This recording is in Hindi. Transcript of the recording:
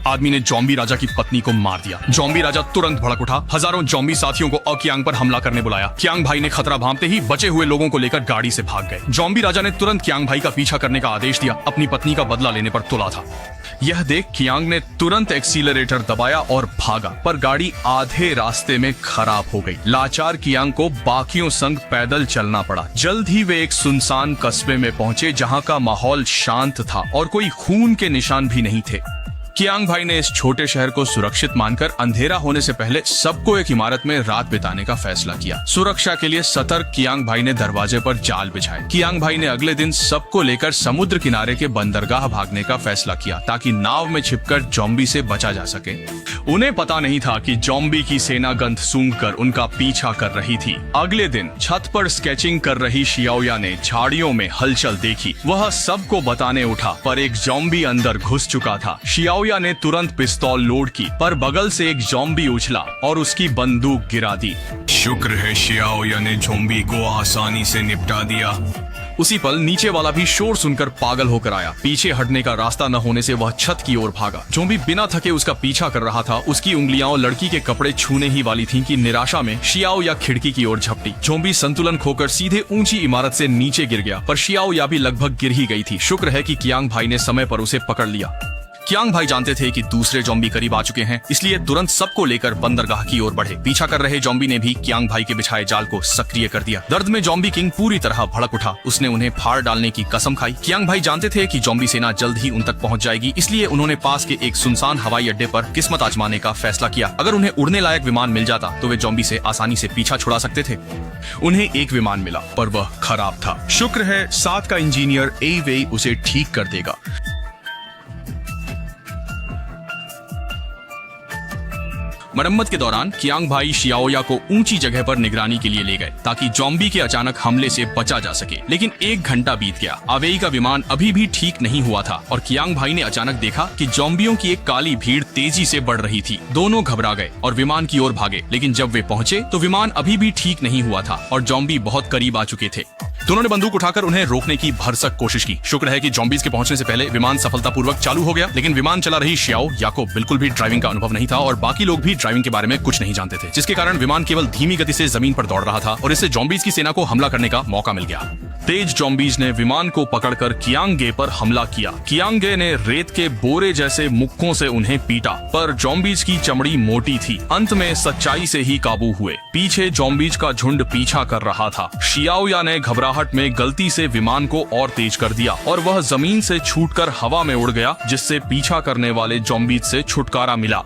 आदमी ने जॉम्बी राजा की पत्नी को मार दिया। जॉम्बी राजा तुरंत भड़क उठा, हजारों जॉम्बी साथियों को कियांग पर हमला करने बुलाया। कियांग भाई ने खतरा भांपते ही बचे हुए लोगों को लेकर गाड़ी से भाग गए। जॉम्बी राजा ने तुरंत कियांग भाई का पीछा करने का आदेश दिया, अपनी पत्नी का बदला लेने पर तुला था। यह देख कियांग ने तुरंत एक्सीलरेटर दबाया और भागा, पर गाड़ी आधे रास्ते में खराब हो गई। लाचार कियांग को बाकियों संग पैदल चलना पड़ा। जल्द ही वे एक सुनसान कस्बे में पहुंचे जहां का माहौल शांत था और कोई खून के निशान भी नहीं थे। कियांग भाई ने इस छोटे शहर को सुरक्षित मानकर अंधेरा होने से पहले सबको एक इमारत में रात बिताने का फैसला किया। सुरक्षा के लिए सतर्क कियांग भाई ने दरवाजे पर जाल बिछाए। कियांग भाई ने अगले दिन सबको लेकर समुद्र किनारे के बंदरगाह भागने का फैसला किया ताकि नाव में छिपकर जॉम्बी से बचा जा सके। उन्हें पता नहीं था कि जॉम्बी की सेना गंध सूंघकर उनका पीछा कर रही थी। अगले दिन छत पर स्केचिंग कर रही शियाओया ने झाड़ियों में हलचल देखी। वह सबको बताने उठा, पर एक जॉम्बी अंदर घुस चुका था। शियाओया ने तुरंत पिस्तौल लोड की, पर बगल से एक जॉम्बी उछला और उसकी बंदूक गिरा दी। शुक्र है शियाओया ने ज़ॉम्बी को आसानी से निपटा दिया। उसी पल नीचे वाला भी शोर सुनकर पागल होकर आया। पीछे हटने का रास्ता न होने से वह छत की ओर भागा। ज़ॉम्बी बिना थके उसका पीछा कर रहा था। उसकी उंगलियां और लड़की के कपड़े छूने ही वाली थीं कि निराशा में शियाओया खिड़की की ओर झपटी। ज़ॉम्बी संतुलन खोकर सीधे ऊंची इमारत से नीचे गिर गया, पर शियाओया भी लगभग गिर ही गई थी। शुक्र है कि कियांग भाई ने समय पर उसे पकड़ लिया। कियांग भाई जानते थे कि दूसरे जॉम्बी करीब आ चुके हैं, इसलिए तुरंत सबको लेकर बंदरगाह की ओर बढ़े। पीछा कर रहे जॉम्बी ने भी कियांग भाई के बिछाए जाल को सक्रिय कर दिया। दर्द में जॉम्बी किंग पूरी तरह भड़क उठा। उसने उन्हें फाड़ डालने की कसम खाई। कियांग भाई जानते थे कि जॉम्बी सेना जल्द ही उन तक पहुंच जाएगी, इसलिए उन्होंने पास के एक सुनसान हवाई अड्डे पर किस्मत आजमाने का फैसला किया। अगर उन्हें उड़ने लायक विमान मिल जाता तो वे जॉम्बी से आसानी से पीछा छुड़ा सकते थे। उन्हें एक विमान मिला, पर वह खराब था। शुक्र है 7 का इंजीनियर एवेई उसे ठीक कर देगा। मरम्मत के दौरान कियांग भाई शियाओया को ऊंची जगह पर निगरानी के लिए ले गए ताकि जॉम्बी के अचानक हमले से बचा जा सके। लेकिन 1 घंटा बीत गया। अवेई का विमान अभी भी ठीक नहीं हुआ था और कियांग भाई ने अचानक देखा कि जॉम्बियों की एक काली भीड़ तेजी से बढ़ रही थी। दोनों घबरा गए और विमान की ओर भागे, लेकिन जब वे पहुंचे तो विमान अभी भी ठीक नहीं हुआ था और जॉम्बी बहुत करीब आ चुके थे। दोनों ने बंदूक उठाकर उन्हें रोकने की भरसक कोशिश की। शुक्र है कि जॉम्बीज के पहुंचने से पहले विमान सफलतापूर्वक चालू हो गया, लेकिन विमान चला रही शियाओया को बिल्कुल भी ड्राइविंग का अनुभव नहीं था और बाकी लोग भी ड्राइविंग के बारे में कुछ नहीं जानते थे, जिसके कारण विमान केवल धीमी गति से जमीन पर दौड़ रहा था और इससे जॉम्बीज की सेना को हमला करने का मौका मिल गया। तेज जॉम्बीज ने विमान को पकड़कर कियांगे पर हमला किया। कियांगे ने रेत के बोरे जैसे मुक्कों से उन्हें पीटा, पर जॉम्बीज की चमड़ी मोटी थी। अंत में सच्चाई से ही काबू हुए। पीछे जॉम्बीज का झुंड पीछा कर रहा था। शियाओया ने घबराहट में गलती से विमान को और तेज कर दिया और वह जमीन से छूटकर हवा में उड़ गया, जिससे पीछा करने वाले जॉम्बीज से छुटकारा मिला।